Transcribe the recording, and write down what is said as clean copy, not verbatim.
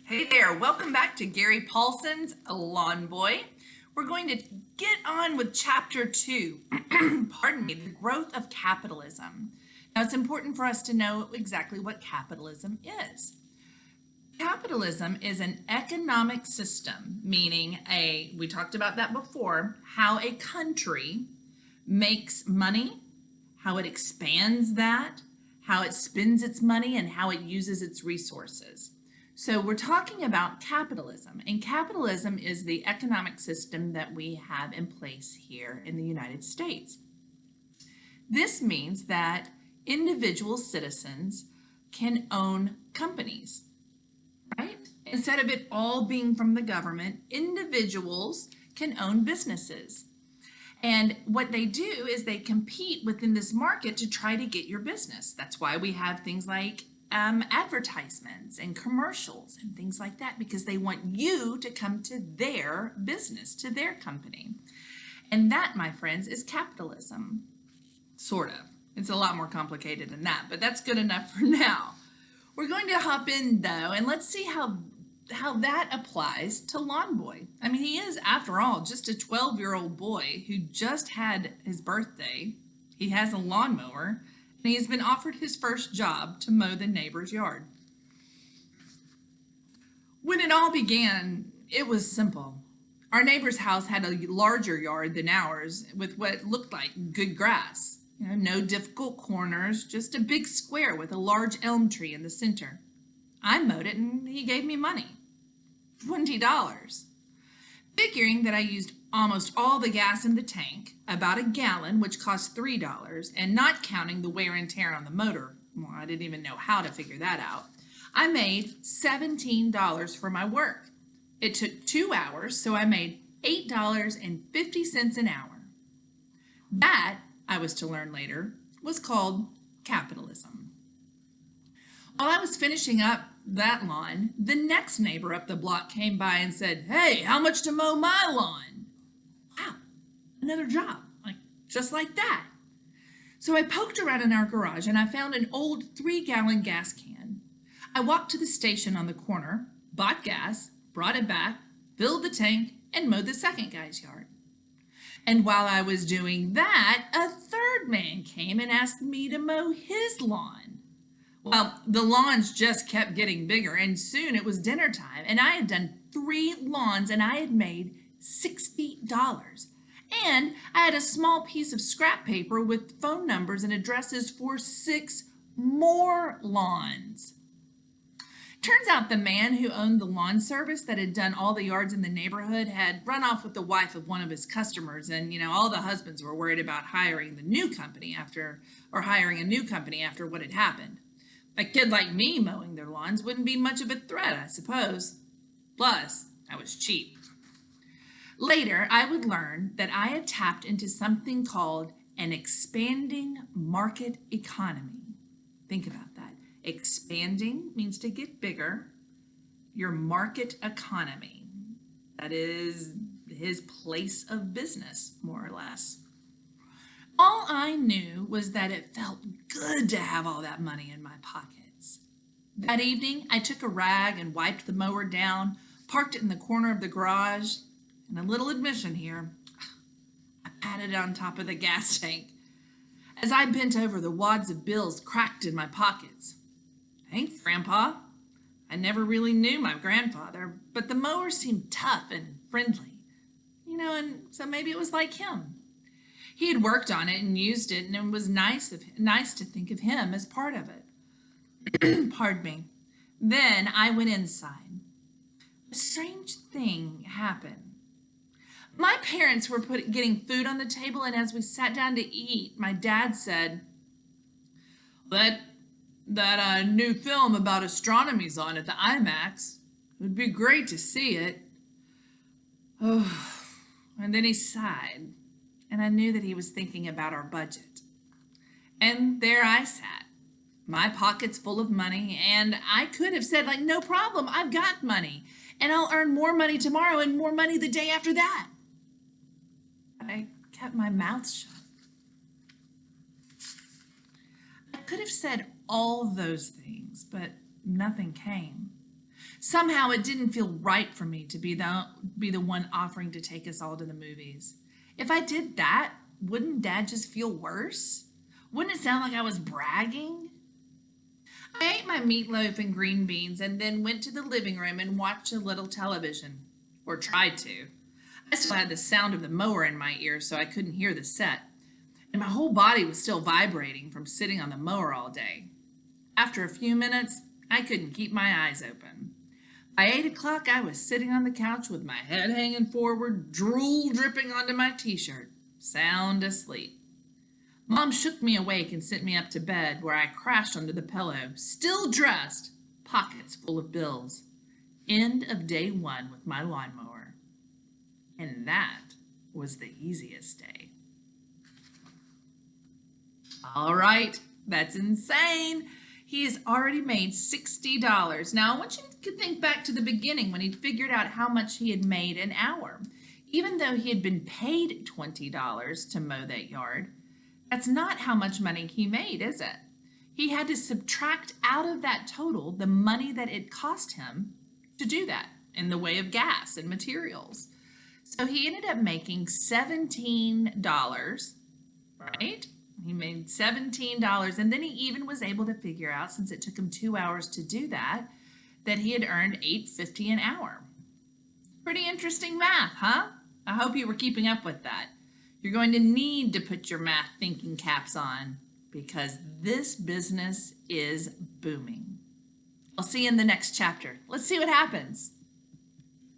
Hey there, welcome back to Gary Paulson's Lawn Boy. We're going to get on with chapter 2, pardon me, the growth of capitalism. Now it's important for us to know exactly what capitalism is. Capitalism is an economic system, meaning we talked about that before, how a country makes money, how it expands that, how it spends its money, and how it uses its resources. So we're talking about capitalism, and capitalism is the economic system that we have in place here in the United States. This means that individual citizens can own companies, right? Instead of it all being from the government, individuals can own businesses. And what they do is they compete within this market to try to get your business. That's why we have things like advertisements and commercials and things like that, because they want you to come to their business, to their company. And that, my friends, is capitalism. Sort of. It's a lot more complicated than that, but that's good enough for now. We're going to hop in, though, and let's see how that applies to Lawn Boy. I mean, he is, after all, just a 12-year-old boy who just had his birthday. He has a lawnmower, and he has been offered his first job to mow the neighbor's yard. When it all began, it was simple. Our neighbor's house had a larger yard than ours with what looked like good grass. No difficult corners, just a big square with a large elm tree in the center. I mowed it and he gave me money, $20. Figuring that I used almost all the gas in the tank, about a gallon, which cost $3, and not counting the wear and tear on the motor, well, I didn't even know how to figure that out, I made $17 for my work. It took 2 hours, so I made $8.50 an hour. That, I was to learn later, was called capitalism. While I was finishing up that lawn, the next neighbor up the block came by and said, "Hey, how much to mow my lawn?" Wow, another job, just like that. So I poked around in our garage and I found an old 3-gallon gas can. I walked to the station on the corner, bought gas, brought it back, filled the tank, and mowed the second guy's yard. And while I was doing that, a third man came and asked me to mow his lawn. Well, the lawns just kept getting bigger, and soon it was dinner time, and I had done 3 lawns, and I had made $60. And I had a small piece of scrap paper with phone numbers and addresses for 6 more lawns. Turns out the man who owned the lawn service that had done all the yards in the neighborhood had run off with the wife of one of his customers, and all the husbands were worried about hiring a new company after what had happened. A kid like me mowing their lawns wouldn't be much of a threat, I suppose. Plus, I was cheap. Later, I would learn that I had tapped into something called an expanding market economy. Think about that. Expanding means to get bigger. Your market economy. That is his place of business, more or less. All I knew was that it felt good to have all that money in my pockets. That evening, I took a rag and wiped the mower down, parked it in the corner of the garage, and a little admission here, I patted it on top of the gas tank. As I bent over, the wads of bills cracked in my pockets. Thanks, Grandpa. I never really knew my grandfather, but the mower seemed tough and friendly. And so maybe it was like him. He had worked on it and used it, and it was nice to think of him as part of it. Pardon me. Then I went inside. A strange thing happened. My parents were getting food on the table, and as we sat down to eat, my dad said, That new film about astronomy's on at the IMAX. It would be great to see it." Oh, and then he sighed. And I knew that he was thinking about our budget. And there I sat, my pockets full of money, and I could have said, "No problem, I've got money, and I'll earn more money tomorrow and more money the day after that." But I kept my mouth shut. I could have said all those things, but nothing came. Somehow it didn't feel right for me to be the one offering to take us all to the movies. If I did that, wouldn't Dad just feel worse? Wouldn't it sound like I was bragging? I ate my meatloaf and green beans and then went to the living room and watched a little television. Or tried to. I still had the sound of the mower in my ear, so I couldn't hear the set. And my whole body was still vibrating from sitting on the mower all day. After a few minutes, I couldn't keep my eyes open. By 8 o'clock, I was sitting on the couch with my head hanging forward, drool dripping onto my t-shirt, sound asleep. Mom shook me awake and sent me up to bed, where I crashed under the pillow, still dressed, pockets full of bills. End of day 1 with my lawnmower. And that was the easiest day. All right, that's insane. He has already made $60. Now, I want you to think back to the beginning when he figured out how much he had made an hour. Even though he had been paid $20 to mow that yard, that's not how much money he made, is it? He had to subtract out of that total the money that it cost him to do that in the way of gas and materials. So he ended up making $17, right? He made $17, and then he even was able to figure out, since it took him 2 hours to do that, that he had earned $8.50 an hour. Pretty interesting math, huh? I hope you were keeping up with that. You're going to need to put your math thinking caps on, because this business is booming. I'll see you in the next chapter. Let's see what happens.